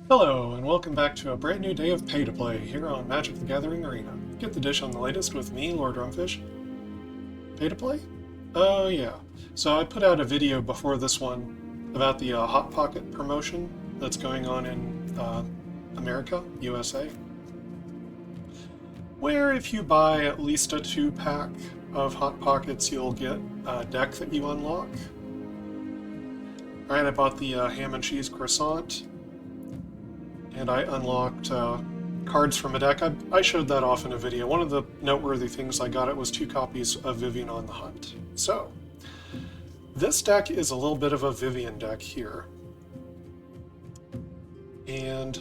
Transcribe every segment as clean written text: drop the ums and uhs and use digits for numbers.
Hello, and welcome back to a brand new day of pay-to-play here on Magic the Gathering Arena. Get the dish on the latest with me, Lord Rumfish. Pay-to-play? Oh yeah. So I put out a video before this one about the Hot Pocket promotion that's going on in America, USA, where if you buy at least a 2-pack of Hot Pockets, you'll get a deck that you unlock. Alright, I bought the ham and cheese croissant, and I unlocked cards from a deck. I showed that off in a video. One of the noteworthy things I got it was 2 copies of Vivien on the Hunt. So, this deck is a little bit of a Vivien deck here. And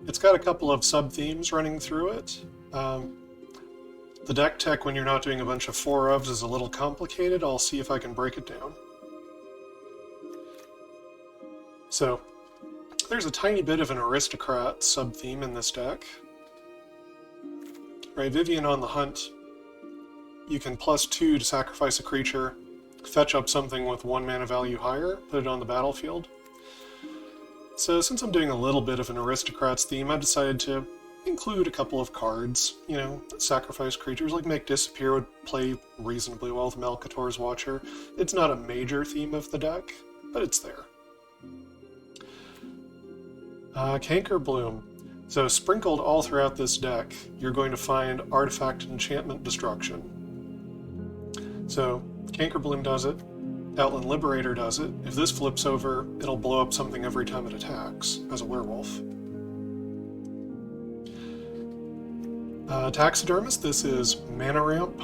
it's got a couple of sub-themes running through it. The deck tech, when you're not doing a bunch of 4-ofs, is a little complicated. I'll see if I can break it down. So, there's a tiny bit of an aristocrat sub-theme in this deck. Right, Vivien on the Hunt, you can +2 to sacrifice a creature, fetch up something with 1 mana value higher, put it on the battlefield. So since I'm doing a little bit of an aristocrats theme, I decided to include a couple of cards, you know, sacrifice creatures, like Make Disappear would play reasonably well with Malcator's Watcher. It's not a major theme of the deck, but it's there. Cankerbloom. So sprinkled all throughout this deck, you're going to find Artifact Enchantment Destruction. So Cankerbloom does it, Outland Liberator does it. If this flips over, it'll blow up something every time it attacks, as a werewolf. Taxidermist, this is mana ramp,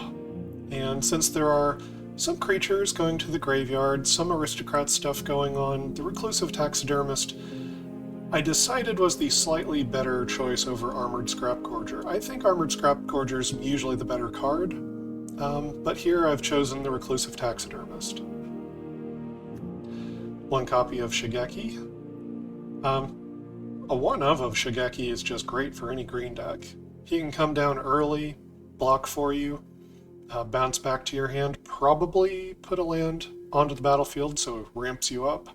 and since there are some creatures going to the graveyard, some aristocrat stuff going on, the Reclusive Taxidermist I decided was the slightly better choice over Armored Scrapgorger. I think Armored Scrapgorger is usually the better card, but here I've chosen the Reclusive Taxidermist. 1 copy of Shigeki. A 1-of Shigeki is just great for any green deck. He can come down early, block for you, bounce back to your hand, probably put a land onto the battlefield so it ramps you up,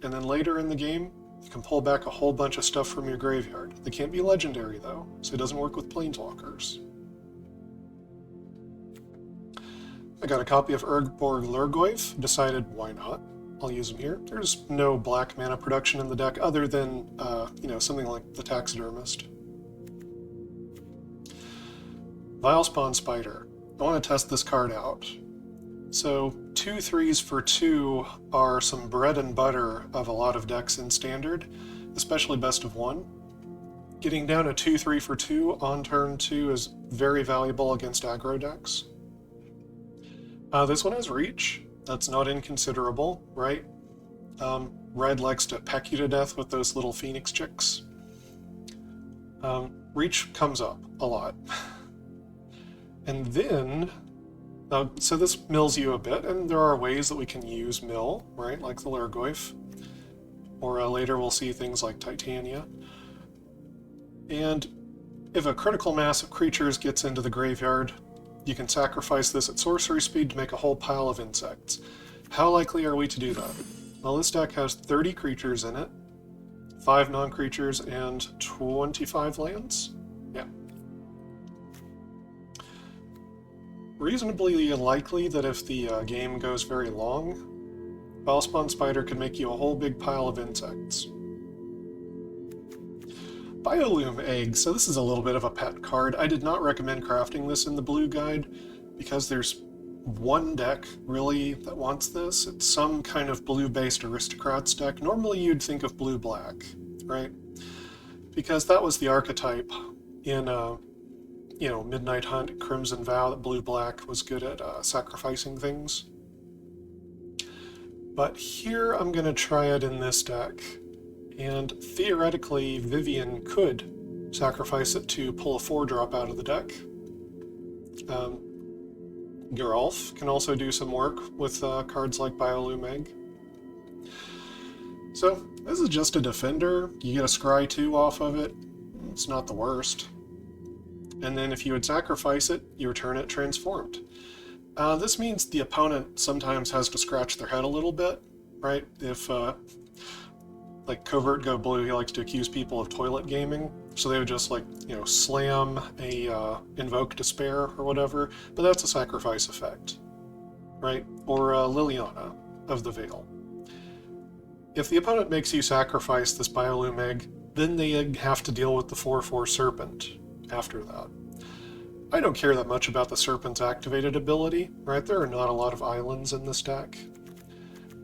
and then later in the game, you can pull back a whole bunch of stuff from your graveyard. They can't be legendary, though, so it doesn't work with planeswalkers. I got a copy of Urborg Lhurgoyf, decided why not. I'll use them here. There's no black mana production in the deck other than, you know, something like the Taxidermist. Vilespawn Spider. I want to test this card out. So 2 3s for 2 are some bread and butter of a lot of decks in Standard, especially best of 1. Getting down a 2 3 for 2 on turn 2 is very valuable against aggro decks. This one has reach. That's not inconsiderable, right? Red likes to peck you to death with those little phoenix chicks. Reach comes up a lot. And then so this mills you a bit, and there are ways that we can use mill, right, like the Lhurgoyf, or later we'll see things like Titania. And if a critical mass of creatures gets into the graveyard, you can sacrifice this at sorcery speed to make a whole pile of insects. How likely are we to do that? Well, this deck has 30 creatures in it, 5 non-creatures, and 25 lands. Yeah. Reasonably likely that if the game goes very long, Vilespawn Spider could make you a whole big pile of insects. Biolume Egg. So this is a little bit of a pet card. I did not recommend crafting this in the blue guide because there's one deck, really, that wants this. It's some kind of blue-based aristocrats deck. Normally you'd think of blue-black, right? Because that was the archetype in you know, Midnight Hunt, Crimson Vow, that blue-black was good at sacrificing things. But here I'm going to try it in this deck, and theoretically Vivien could sacrifice it to pull a 4-drop out of the deck. Geralf can also do some work with cards like Biolume Egg. So this is just a defender. You get a Scry 2 off of it. It's not the worst. And then if you would sacrifice it, you return it transformed. This means the opponent sometimes has to scratch their head a little bit, right? If like Covert Go Blue, he likes to accuse people of toilet gaming. So they would just like, slam a Invoke Despair or whatever, but that's a sacrifice effect, right? Or Liliana of the Veil. If the opponent makes you sacrifice this Biolume Egg, then they have to deal with the 4/4 Serpent after that. I don't care that much about the Serpent's activated ability, right? There are not a lot of islands in this deck.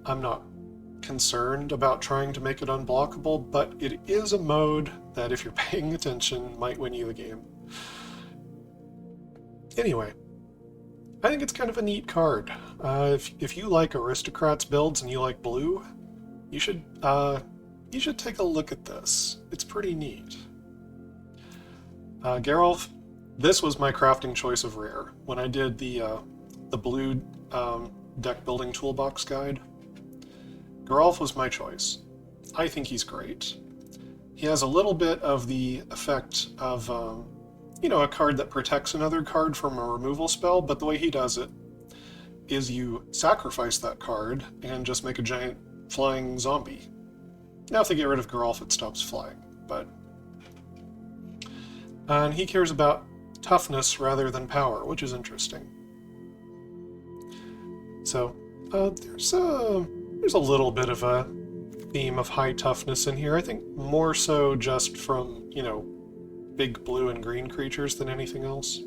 I'm not concerned about trying to make it unblockable, but it is a mode that, if you're paying attention, might win you the game. Anyway, I think it's kind of a neat card. If you like Aristocrats builds and you like blue, you should take a look at this. It's pretty neat. Geralf, this was my crafting choice of rare. When I did the blue deck building toolbox guide, Geralf was my choice. I think he's great. He has a little bit of the effect of, a card that protects another card from a removal spell, but the way he does it is you sacrifice that card and just make a giant flying zombie. Now if they get rid of Geralf, it stops flying, but... And he cares about toughness rather than power, which is interesting. So, there's a little bit of a theme of high toughness in here. I think more so just from, big blue and green creatures than anything else.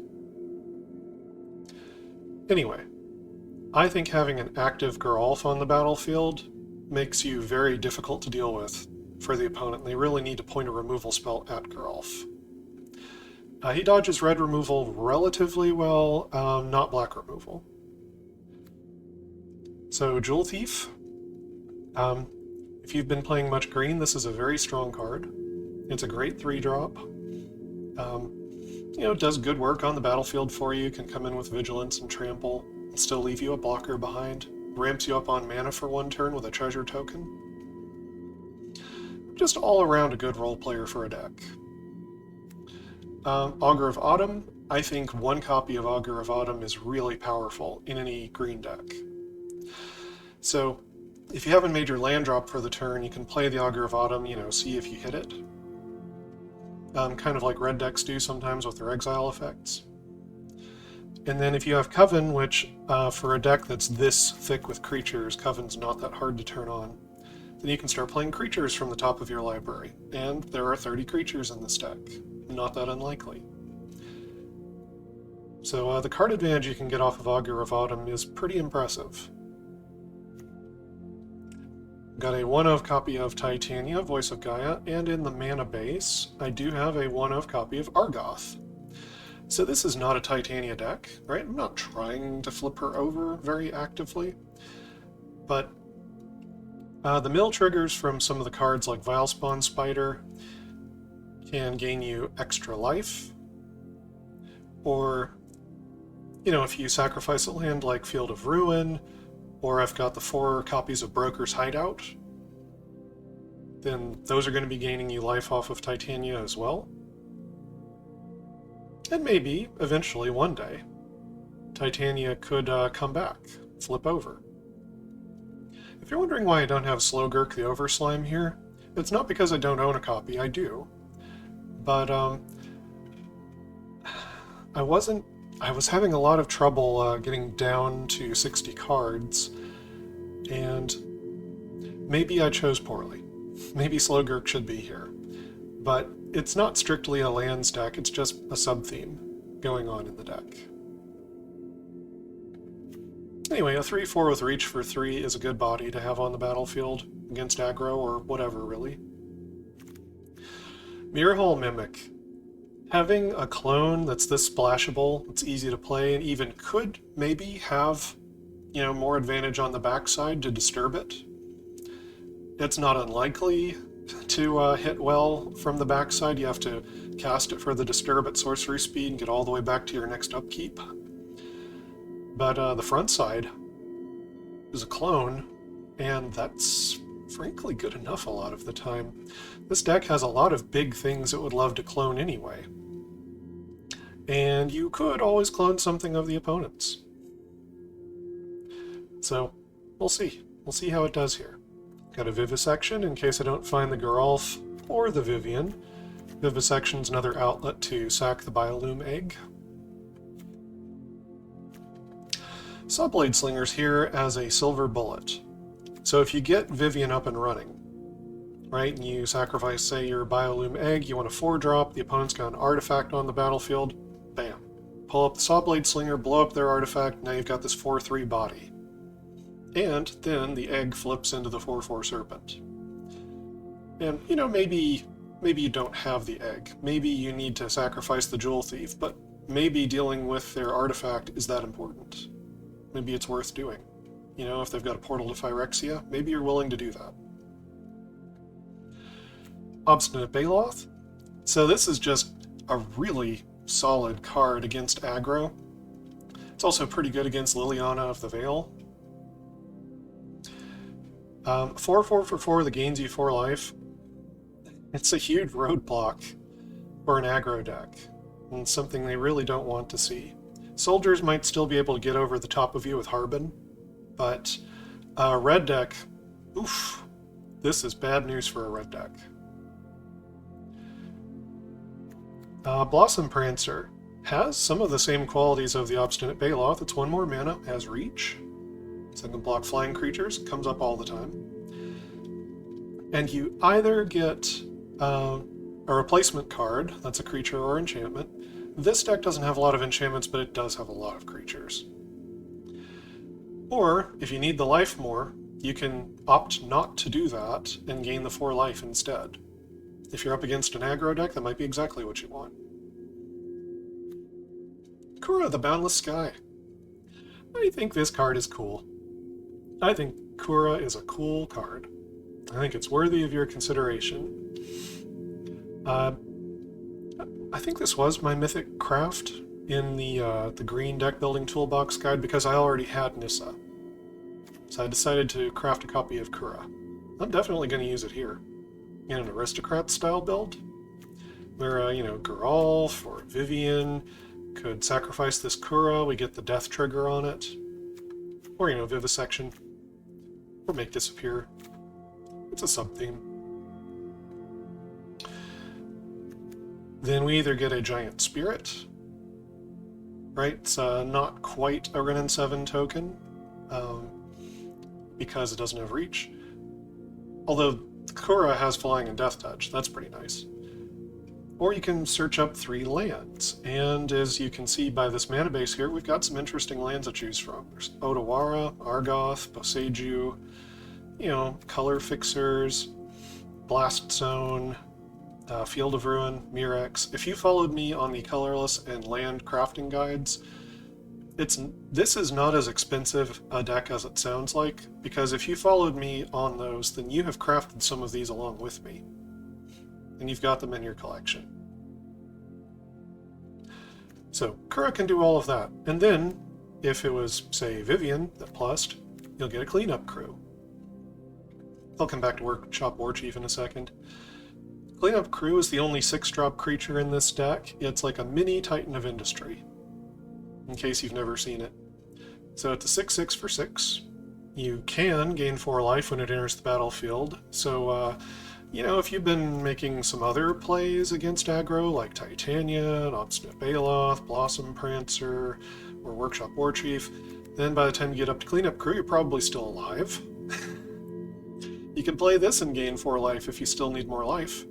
Anyway, I think having an active Geralf on the battlefield makes you very difficult to deal with for the opponent. They really need to point a removal spell at Geralf. He dodges red removal relatively well, not black removal. So, Jewel Thief. If you've been playing much green, this is a very strong card. It's a great 3-drop. It does good work on the battlefield for you. Can come in with Vigilance and Trample, and still leave you a blocker behind. Ramps you up on mana for 1 turn with a treasure token. Just all around a good role player for a deck. Augur of Autumn. I think 1 copy of Augur of Autumn is really powerful in any green deck. So, if you have a major land drop for the turn, you can play the Augur of Autumn, see if you hit it. Kind of like red decks do sometimes with their exile effects. And then if you have Coven, which for a deck that's this thick with creatures, Coven's not that hard to turn on, then you can start playing creatures from the top of your library. And there are 30 creatures in this deck. Not that unlikely. So the card advantage you can get off of Augur of Autumn is pretty impressive. Got a 1-of copy of Titania, Voice of Gaea, and in the mana base, I do have a 1-of copy of Argoth. So this is not a Titania deck, right? I'm not trying to flip her over very actively, but the mill triggers from some of the cards like Vilespawn Spider can gain you extra life, or, if you sacrifice a land like Field of Ruin, or I've got the 4 copies of Brokers Hideout, then those are going to be gaining you life off of Titania as well. And maybe, eventually, one day, Titania could come back, flip over. If you're wondering why I don't have Slogurk the Overslime here, it's not because I don't own a copy, I do. But, I was having a lot of trouble getting down to 60 cards, and maybe I chose poorly. Maybe Slogurk should be here. But it's not strictly a lands deck, it's just a sub-theme going on in the deck. Anyway, a 3/4 with reach for 3 is a good body to have on the battlefield against aggro or whatever, really. Mirrorhall Mimic. Having a clone that's this splashable, it's easy to play, and even could maybe have, more advantage on the backside to disturb it. It's not unlikely to hit well from the backside. You have to cast it for the disturb at sorcery speed and get all the way back to your next upkeep. But the front side is a clone, and that's frankly good enough a lot of the time. This deck has a lot of big things it would love to clone anyway. And you could always clone something of the opponent's. So, we'll see. We'll see how it does here. Got a Vivisection in case I don't find the Geralf or the Vivien. Vivisection's another outlet to sack the Biolume Egg. Sawblade Slinger's here as a silver bullet. So if you get Vivien up and running, right, and you sacrifice, say, your Biolume Egg, you want a 4-drop, the opponent's got an artifact on the battlefield, bam. Pull up the Sawblade Slinger, blow up their artifact, now you've got this 4/3 body. And then the egg flips into the 4/4 Serpent. And, you know, maybe you don't have the egg. Maybe you need to sacrifice the Jewel Thief, but maybe dealing with their artifact is that important. Maybe it's worth doing. You know, if they've got a portal to Phyrexia, maybe you're willing to do that. Obstinate Baloth. So this is just a really solid card against aggro. It's also pretty good against Liliana of the Veil. 4/4 for 4 that gains you 4 life. It's a huge roadblock for an aggro deck, and something they really don't want to see. Soldiers might still be able to get over the top of you with Harbin, but red deck, oof, this is bad news for a red deck. Blossom Prancer has some of the same qualities of the Obstinate Baloth. It's 1 more mana, has reach, so it can block flying creatures, comes up all the time. And you either get a replacement card, that's a creature or enchantment. This deck doesn't have a lot of enchantments, but it does have a lot of creatures. Or, if you need the life more, you can opt not to do that and gain the 4 life instead. If you're up against an aggro deck, that might be exactly what you want. Kura, the Boundless Sky. I think this card is cool. I think Kura is a cool card. I think it's worthy of your consideration. I think this was my Mythic Craft in the green deck building toolbox guide because I already had Nissa. So I decided to craft a copy of Kura. I'm definitely going to use it here. In an Aristocrat style build, where, you know, Geralf or Vivien could sacrifice this Kura, we get the death trigger on it. Or, you know, Vivisection. Or make disappear. It's a sub-theme. Then we either get a Giant Spirit, right? It's not quite a Ren and 7 token, because it doesn't have reach. Although Kura has Flying and Death Touch, that's pretty nice. Or you can search up 3 lands, and as you can see by this mana base here, we've got some interesting lands to choose from. There's Otawara, Argoth, Boseiju, you know, Color Fixers, Blast Zone, Field of Ruin, Mirrorhall. If you followed me on the colorless and land crafting guides, this is not as expensive a deck as it sounds like, because if you followed me on those, then you have crafted some of these along with me, and you've got them in your collection. So Kura can do all of that, and then, if it was, say, Vivien that plussed, you'll get a cleanup crew. I'll come back to Workshop Warchief in a second. Cleanup Crew is the only 6-drop creature in this deck. It's like a mini Titan of Industry, in case you've never seen it. So it's a 6/6 for 6. You can gain 4 life when it enters the battlefield. So, you know, if you've been making some other plays against aggro, like Titania, Obstinate Baloth, Blossom Prancer, or Workshop Warchief, then by the time you get up to Cleanup Crew, you're probably still alive. You can play this and gain 4 life if you still need more life.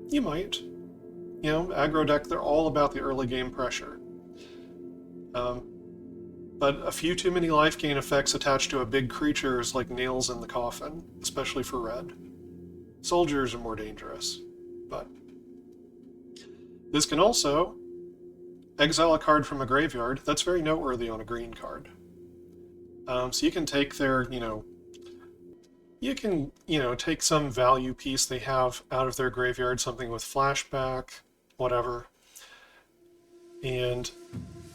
You might. You know, aggro deck, they're all about the early game pressure. But a few too many life gain effects attached to a big creature is like nails in the coffin, especially for red. Soldiers are more dangerous, but this can also exile a card from a graveyard. That's very noteworthy on a green card. So you can take their, take some value piece they have out of their graveyard, something with flashback, whatever, and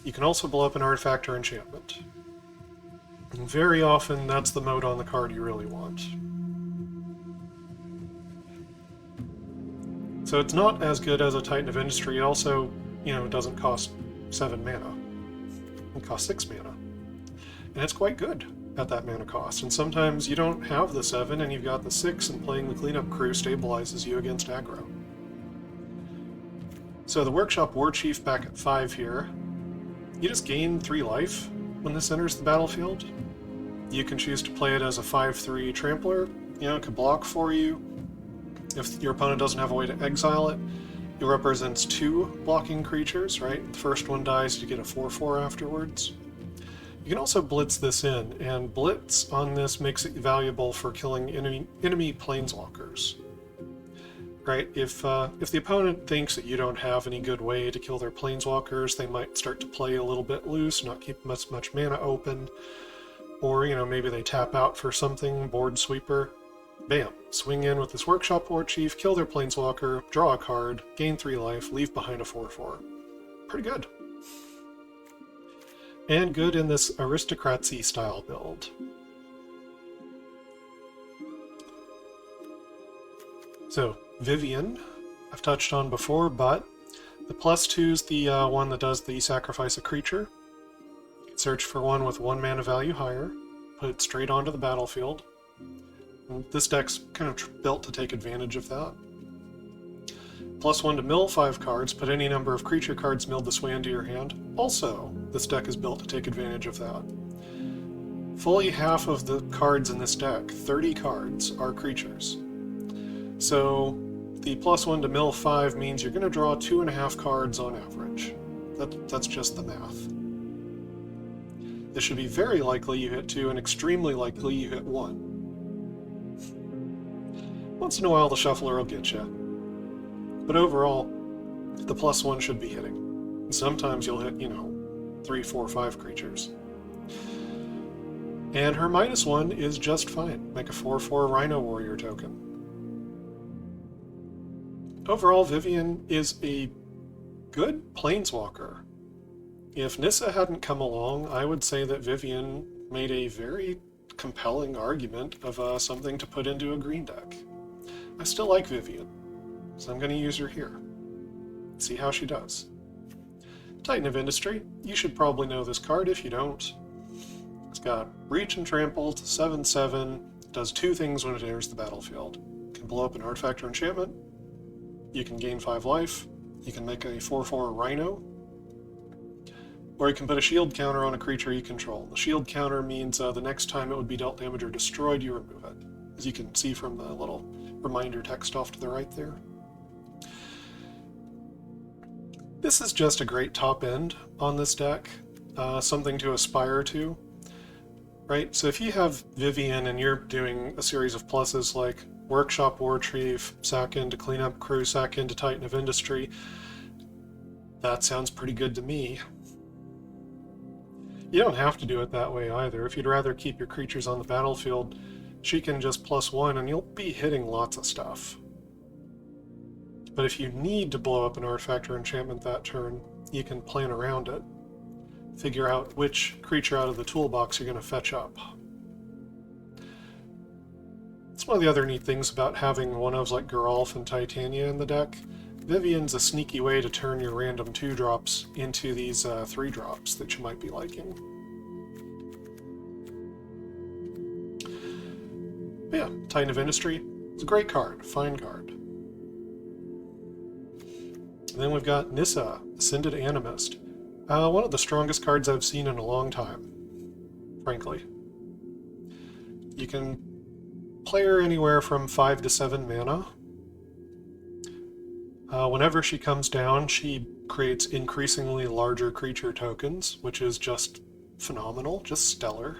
you can also blow up an artifact or enchantment. And very often, that's the mode on the card you really want. So it's not as good as a Titan of Industry. It also, doesn't cost 7 mana. It costs 6 mana. And it's quite good. at that mana cost. And sometimes you don't have the 7 and you've got the 6, and playing the cleanup crew stabilizes you against aggro. So the Workshop Warchief back at 5 here. You just gain 3 life when this enters the battlefield. You can choose to play it as a 5/3 trampler. You know, it could block for you. If your opponent doesn't have a way to exile it, it represents 2 blocking creatures, right? The first one dies, you get a 4/4 afterwards. You can also blitz this in, and blitz on this makes it valuable for killing enemy planeswalkers. Right? If the opponent thinks that you don't have any good way to kill their planeswalkers, they might start to play a little bit loose, not keep much mana open, or, you know, maybe they tap out for something, board sweeper. Bam! Swing in with this Workshop Warchief, kill their planeswalker, draw a card, gain 3 life, leave behind a 4/4. Pretty good. And good in this Aristocratsy style build. So, Vivien, I've touched on before, but the +2 is the one that does the sacrifice a creature. Search for one with 1 mana value higher, put it straight onto the battlefield. And this deck's kind of built to take advantage of that. +1 to mill 5 cards, put any number of creature cards milled this way into your hand. Also, this deck is built to take advantage of that. Fully half of the cards in this deck, 30 cards, are creatures. So the +1 to mill 5 means you're going to draw 2.5 cards on average. That's just the math. This should be very likely you hit 2 and extremely likely you hit 1. Once in a while the shuffler will get you. But overall, the +1 should be hitting. Sometimes you'll hit, 3, 4, 5 creatures. And her -1 is just fine. Make a 4/4 Rhino Warrior token. Overall, Vivien is a good planeswalker. If Nissa hadn't come along, I would say that Vivien made a very compelling argument of something to put into a green deck. I still like Vivien, so I'm going to use her here. See how she does. Titan of Industry. You should probably know this card if you don't. It's got Reach and Trampled, 7/7, does 2 things when it enters the battlefield. It can blow up an artifact or enchantment. You can gain 5 life. You can make a 4/4 Rhino. Or you can put a shield counter on a creature you control. The shield counter means the next time it would be dealt damage or destroyed, you remove it. As you can see from the little reminder text off to the right there. This is just a great top end on this deck. Something to aspire to. Right? So if you have Vivien and you're doing a series of pluses like Workshop Warchief, sack into Cleanup Crew, sack into Titan of Industry, that sounds pretty good to me. You don't have to do it that way either. If you'd rather keep your creatures on the battlefield, she can just +1 and you'll be hitting lots of stuff. But if you need to blow up an artifact or enchantment that turn, you can plan around it. Figure out which creature out of the toolbox you're going to fetch up. It's one of the other neat things about having one-ofs like Geralf and Titania in the deck. Vivien's a sneaky way to turn your random 2-drops into these 3-drops that you might be liking. But yeah, Titan of Industry. It's a great card, fine card. And then we've got Nissa, Ascended Animist. One of the strongest cards I've seen in a long time, frankly. You can play her anywhere from 5 to 7 mana. Whenever she comes down, she creates increasingly larger creature tokens, which is just phenomenal, just stellar.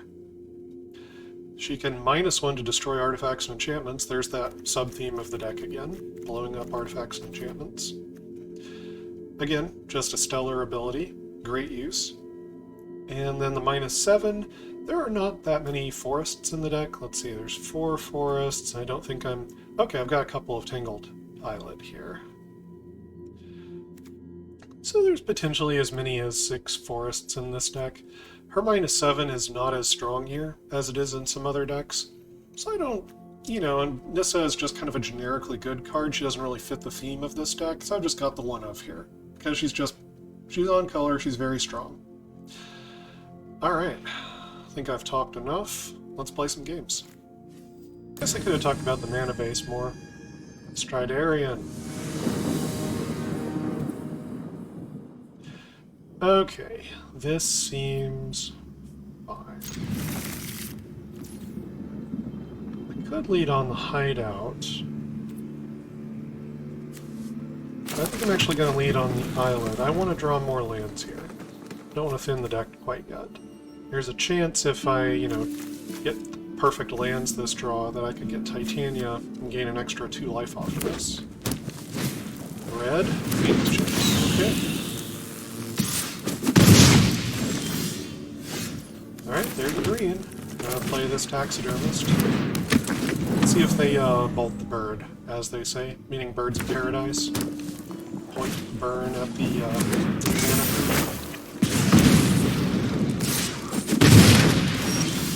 She can -1 to destroy artifacts and enchantments. There's that sub-theme of the deck again, blowing up artifacts and enchantments. Again, just a stellar ability, great use. And then the -7, there are not that many forests in the deck. Let's see, there's 4 forests. I don't think okay, I've got a couple of Tangled Islet here. So there's potentially as many as 6 forests in this deck. Her -7 is not as strong here as it is in some other decks. So I don't, and Nissa is just kind of a generically good card. She doesn't really fit the theme of this deck, so I've just got the 1-of here. Because she's on color, she's very strong. Alright, think I've talked enough. Let's play some games. Guess I could have talked about the mana base more. Stridarian. Okay, this seems fine. I could lead on the Hideout. I think I'm actually going to lead on the Island. I want to draw more lands here. I don't want to thin the deck quite yet. There's a chance if I, you know, get perfect lands this draw that I could get Titania and gain an extra 2 life off of this. Red? Okay. Alright, there's green. I'm going to play this Taxidermist. Let's see if they bolt the bird, as they say, meaning birds of paradise. Point burn at the mana.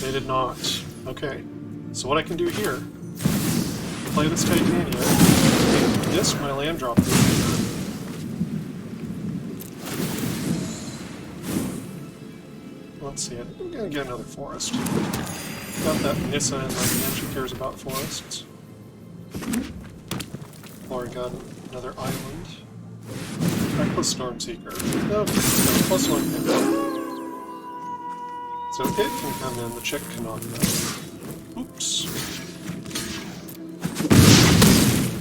They did not. Okay, so what I can do here, play this Titania, this my land drop. Let's see, I think I'm gonna get another forest. Got that Nissa in my hand, she cares about forests. Already got another island. Reckless Stormseeker. No, +1. So it can come in, the chick cannot though. Oops.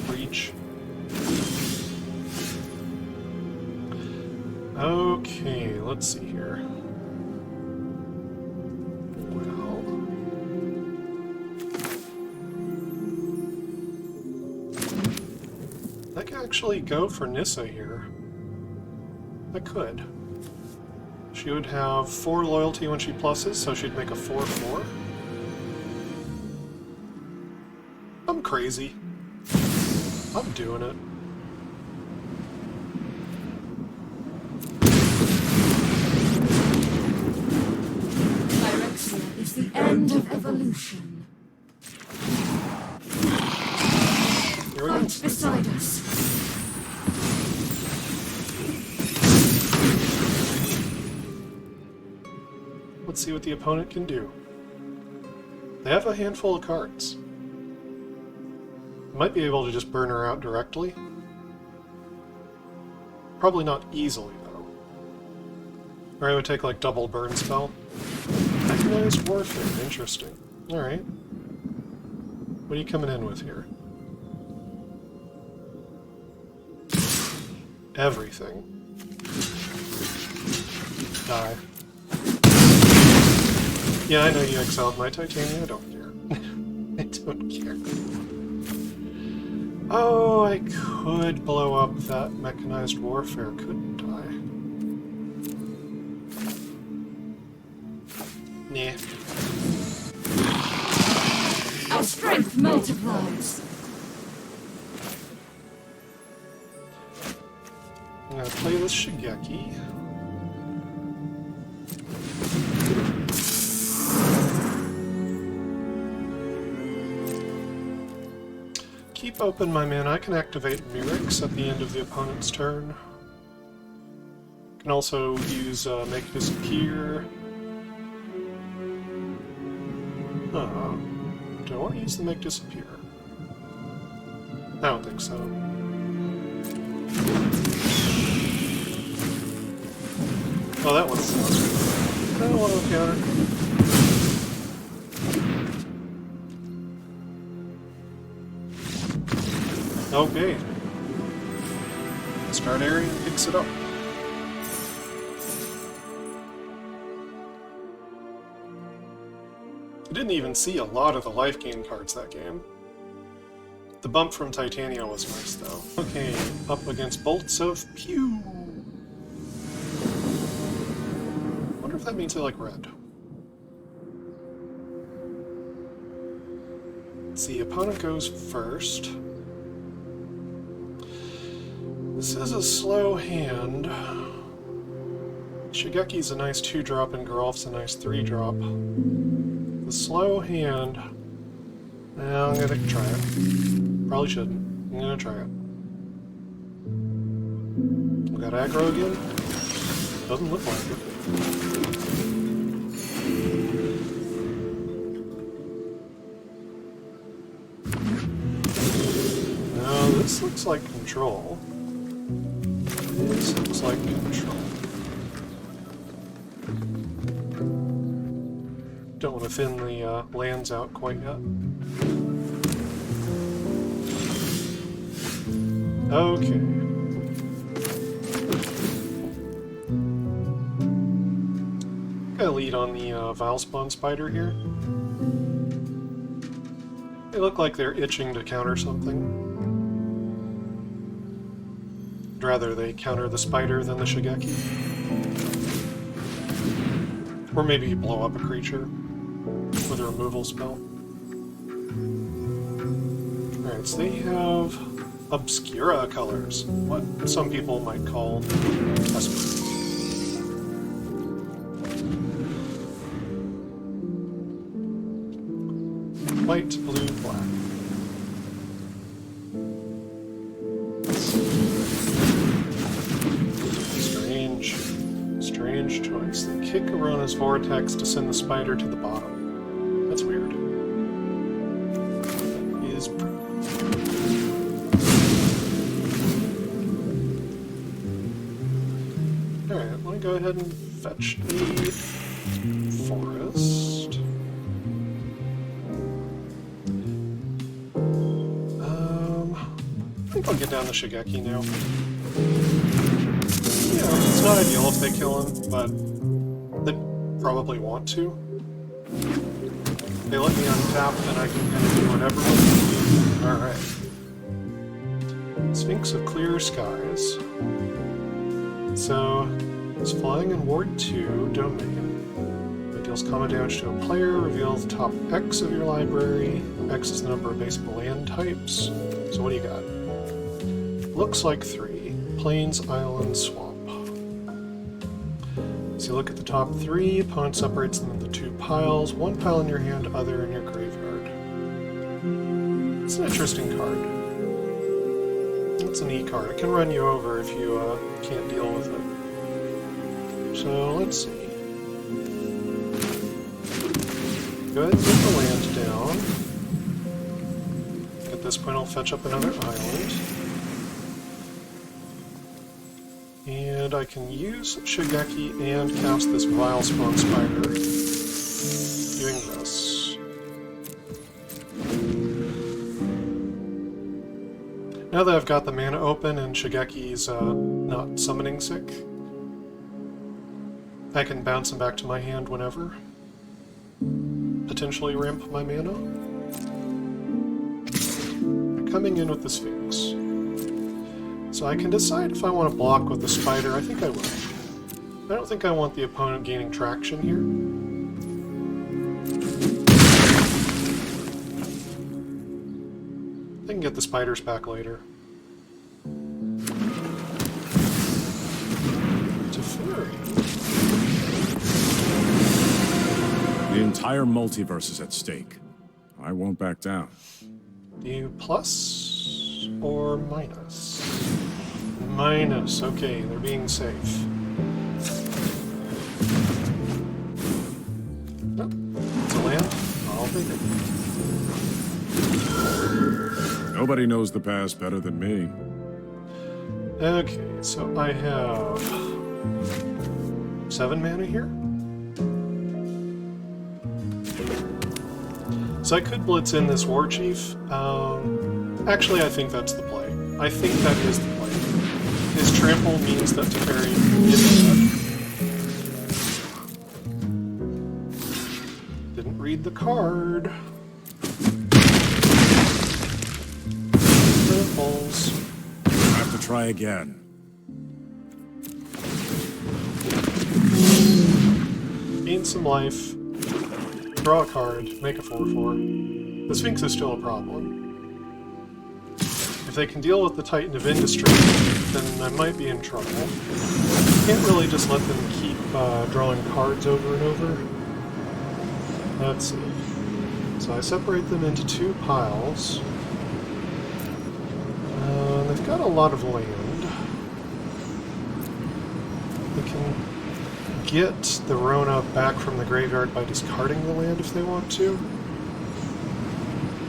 Breach. Okay, let's see here. Well... I can actually go for Nissa here. I could. She would have 4 loyalty when she pluses, so she'd make a 4/4. I'm crazy. I'm doing it. Pyrexia is the end of evolution. Here we go. Fight beside us. Let's see what the opponent can do. They have a handful of cards. Might be able to just burn her out directly. Probably not easily, though. Or I would take, like, double burn spell. Mechanized Warfare, interesting. Alright. What are you coming in with here? Everything. Die. Yeah, I know you exiled my Titania, I don't care. I don't care. Oh, I could blow up that Mechanized Warfare, couldn't I? Nah. Our strength multiplies. I'm gonna play this Shigeki. Keep open my mana. I can activate Mirrorhall at the end of the opponent's turn. Can also use Make Disappear. Do I want to use the Make Disappear? I don't think so. Oh, that one sounds good. I don't want to counter. Okay. Stridarian picks it up. I didn't even see a lot of the life gain cards that game. The bump from Titania was nice, though. Okay, up against Bolts of Pew. Wonder if that means I like red. Let's see, opponent goes first. This is a slow hand. Shigeki's a nice 2-drop and Geralf's a nice 3-drop. The slow hand... I'm gonna try it. Probably shouldn't. I'm gonna try it. We got aggro again? Doesn't look like This looks like control. This looks like control. Don't want to thin the lands out quite yet. Okay. Got a lead on the Vilespawn Spider here. They look like they're itching to counter something. I'd rather they counter the spider than the Shigeki. Or maybe blow up a creature with a removal spell. Alright, so they have Obscura colors, what some people might call Esper. White, blue, black. Strange choice. They kick Arona's Vortex to send the spider to the bottom. That's weird. That is pretty. Alright, let me go ahead and fetch a forest. I think I'll get down the Shigeki now. Yeah, it's not ideal if they kill him, but they probably want to. They let me untap, then I can kind of do whatever. Alright. Sphinx of Clear Skies. So, it's flying in Ward 2, Domain. It deals combat damage to a player, reveals the top X of your library. X is the number of basic land types. So what do you got? Looks like 3. Plains, Island, Swamp. So you look at the top 3, opponent separates them into 2 piles, 1 pile in your hand, other in your graveyard. It's an interesting card. It's an E card. It can run you over if you can't deal with it. So let's see. Go ahead and put the land down. At this point I'll fetch up another island. And I can use Shigeki and cast this Vilespawn Spider, doing this. Now that I've got the mana open and Shigeki's not summoning sick, I can bounce him back to my hand whenever. Potentially ramp my mana. Coming in with the Sphinx. So I can decide if I want to block with the spider. I think I will. I don't think I want the opponent gaining traction here. I can get the spiders back later. The entire multiverse is at stake. I won't back down. Do you plus or minus? Minus. Okay, they're being safe. Nope. It's a land. I'll take it. Nobody knows the past better than me. Okay, so I have 7 mana here. So I could blitz in this War Chief. Actually, I think that's the play. I think that is the play. His trample means that Teferi is dead. Didn't read the card. Tramples. Have to try again. Gain some life. Draw a card, make a 4/4. The Sphinx is still a problem. If they can deal with the Titan of Industry, then I might be in trouble. Can't really just let them keep drawing cards over and over. Let's see. So I separate them into 2 piles. They've got a lot of land. They can get the Rona back from the graveyard by discarding the land if they want to.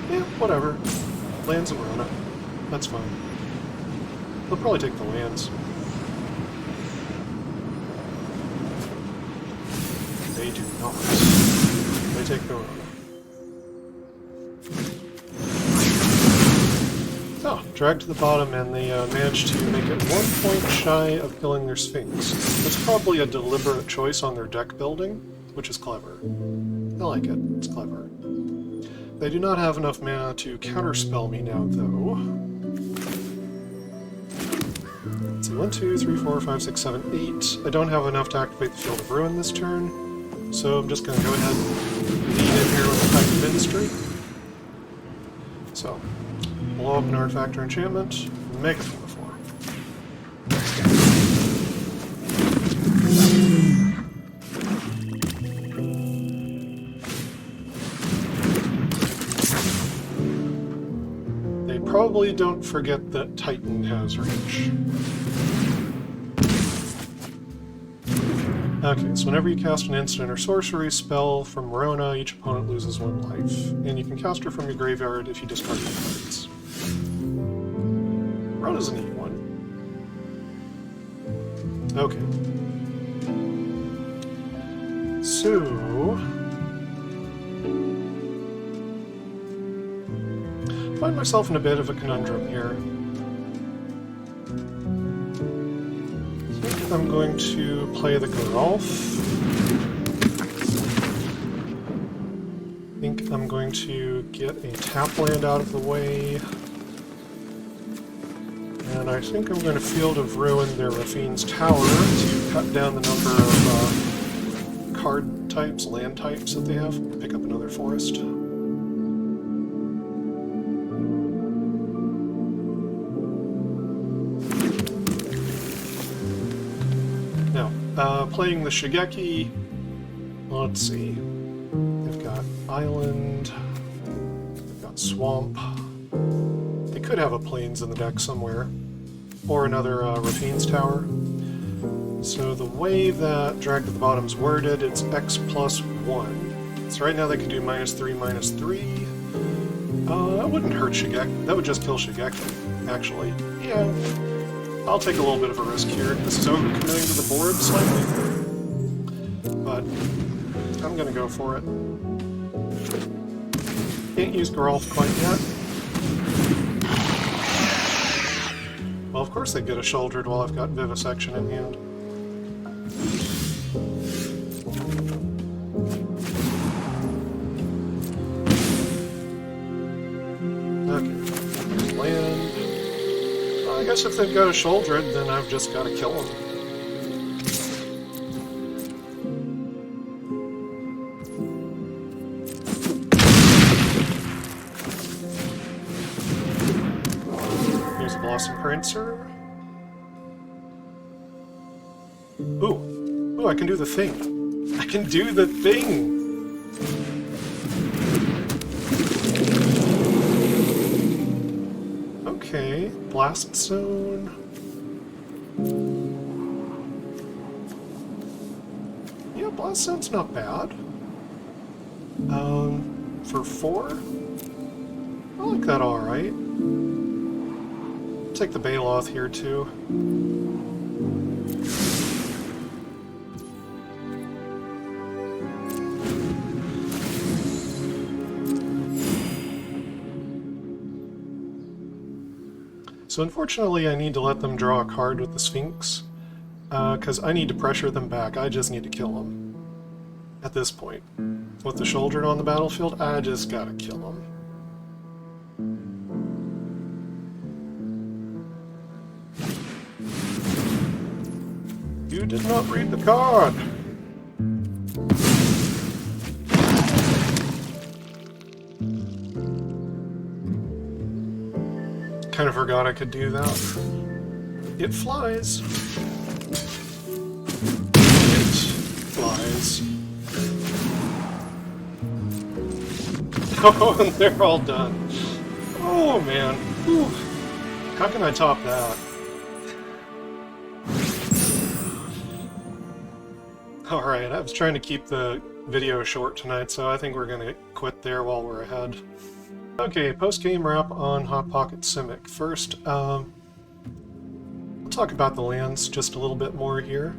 Yeah, whatever. Lands and Rona. That's fine. They'll probably take the lands. They do not. They take their own. Oh, dragged to the bottom, and they managed to make it 1 point shy of killing their Sphinx. That's probably a deliberate choice on their deck building, which is clever. I like it. It's clever. They do not have enough mana to counterspell me now, though. Let's see, 1, 2, 3, 4, 5, 6, 7, 8. I don't have enough to activate the Field of Ruin this turn, so I'm just going to go ahead and lead in here with the Titan Ministry. So, blow up an artifact or enchantment, make it from the floor. They probably don't forget that Titan has reach. Okay, so whenever you cast an instant or sorcery spell from Rona, each opponent loses 1 life. And you can cast her from your graveyard if you discard your cards. Rona's a neat one. Okay. So... I find myself in a bit of a conundrum here. I think I'm going to play the Geralf. I think I'm going to get a tap land out of the way. And I think I'm going to Field of Ruin their Rafine's Tower to cut down the number of card types, land types that they have. Pick up another forest. Now, playing the Shigeki, let's see. They've got Island, they've got Swamp. They could have a Plains in the deck somewhere, or another Rafine's Tower. So the way that Drag to the Bottom's worded, it's X+1. So right now they could do -3, -3. That wouldn't hurt Shigeki. That would just kill Shigeki, actually. Yeah. I'll take a little bit of a risk here. This is over-committing to the board slightly. But I'm gonna go for it. Can't use Geralf quite yet. Well, of course they get a shouldered while I've got Vivisection in hand. Okay, land. I guess if they've got a shouldered, then I've just got to kill them. Here's a Blossom Prancer. Ooh, I can do the thing. I can do the thing! Okay, Blast Zone. Yeah, Blast Zone's not bad. For 4? I like that alright. Take the Baloth here too. So unfortunately I need to let them draw a card with the Sphinx, because I need to pressure them back. I just need to kill them. At this point. With the shouldered on the battlefield, I just gotta kill them. You did not read the card! Kind of forgot I could do that. It flies. It flies. Oh, and they're all done. Oh, man. Whew. How can I top that? Alright, I was trying to keep the video short tonight, so I think we're going to quit there while we're ahead. Okay, post-game wrap on Hot Pocket Simic. First, talk about the lands just a little bit more here.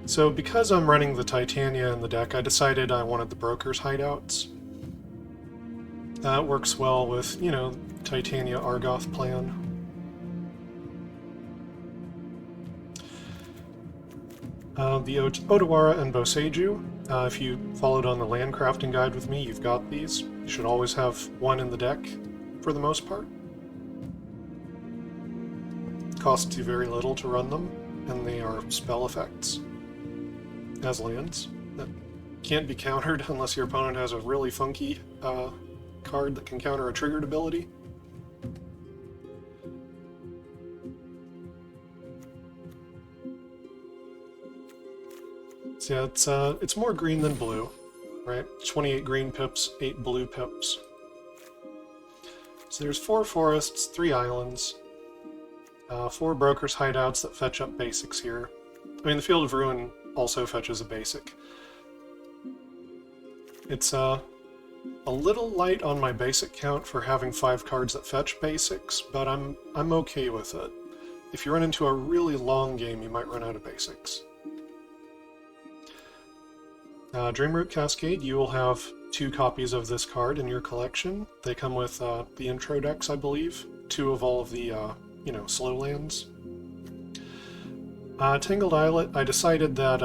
So because I'm running the Titania in the deck, I decided I wanted the Brokers Hideouts. That works well with, you know, Titania Argoth plan. The Otawara and Boseiju, if you followed on the land crafting guide with me, you've got these. You should always have one in the deck, for the most part. Costs you very little to run them, and they are spell effects as lands that can't be countered unless your opponent has a really funky card that can counter a triggered ability. So yeah, it's more green than blue, right? 28 green pips, 8 blue pips. So there's 4 forests, 3 islands, 4 Brokers Hideouts that fetch up basics here. I mean, the Field of Ruin also fetches a basic. It's a little light on my basic count for having 5 cards that fetch basics, but I'm okay with it. If you run into a really long game, you might run out of basics. Dreamroot Cascade, you will have 2 copies of this card in your collection. They come with the intro decks, I believe. 2 of all of the, you know, slow lands. Tangled Islet, I decided that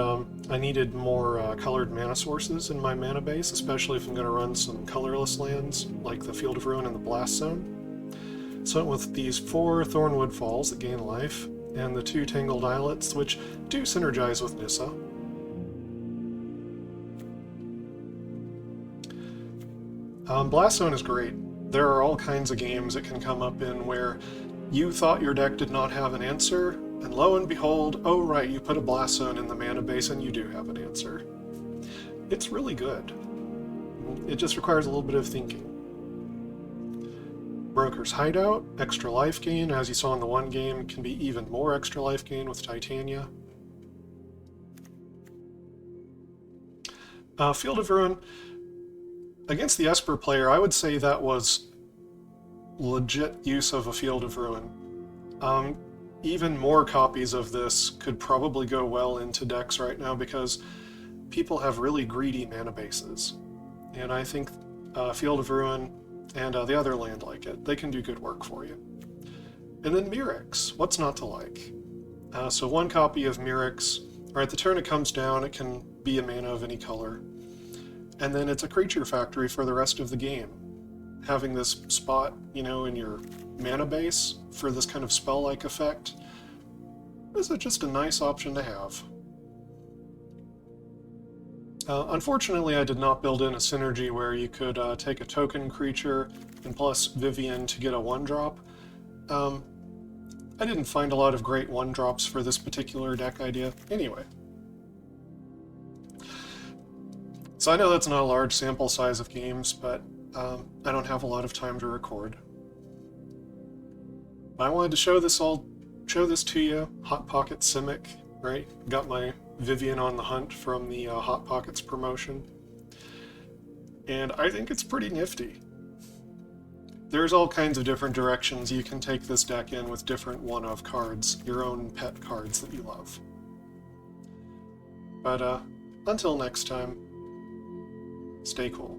I needed more colored mana sources in my mana base, especially if I'm going to run some colorless lands, like the Field of Ruin and the Blast Zone. So I went with these 4 Thornwood Falls that gain life, and the 2 Tangled Islets, which do synergize with Nissa. Blast Zone is great. There are all kinds of games it can come up in where you thought your deck did not have an answer, and lo and behold, oh right, you put a Blast Zone in the mana base and you do have an answer. It's really good. It just requires a little bit of thinking. Broker's Hideout, extra life gain, as you saw in the one game, can be even more extra life gain with Titania. Field of Ruin. Against the Esper player, I would say that was legit use of a Field of Ruin. Even more copies of this could probably go well into decks right now because people have really greedy mana bases. And I think Field of Ruin and the other land like it, they can do good work for you. And then Mirrix, what's not to like? So 1 copy of Mirrix, right, the turn it comes down, it can be a mana of any color. And then it's a creature factory for the rest of the game. Having this spot, you know, in your mana base for this kind of spell-like effect is just a nice option to have. Unfortunately, I did not build in a synergy where you could take a token creature and plus Vivien to get a 1-drop. I didn't find a lot of great 1-drops for this particular deck idea anyway. So I know that's not a large sample size of games, but I don't have a lot of time to record. I wanted to show this to you. Hot Pocket Simic, right? Got my Vivien on the Hunt from the Hot Pockets promotion. And I think it's pretty nifty. There's all kinds of different directions you can take this deck in with different one-of cards, your own pet cards that you love. But until next time, stay cool.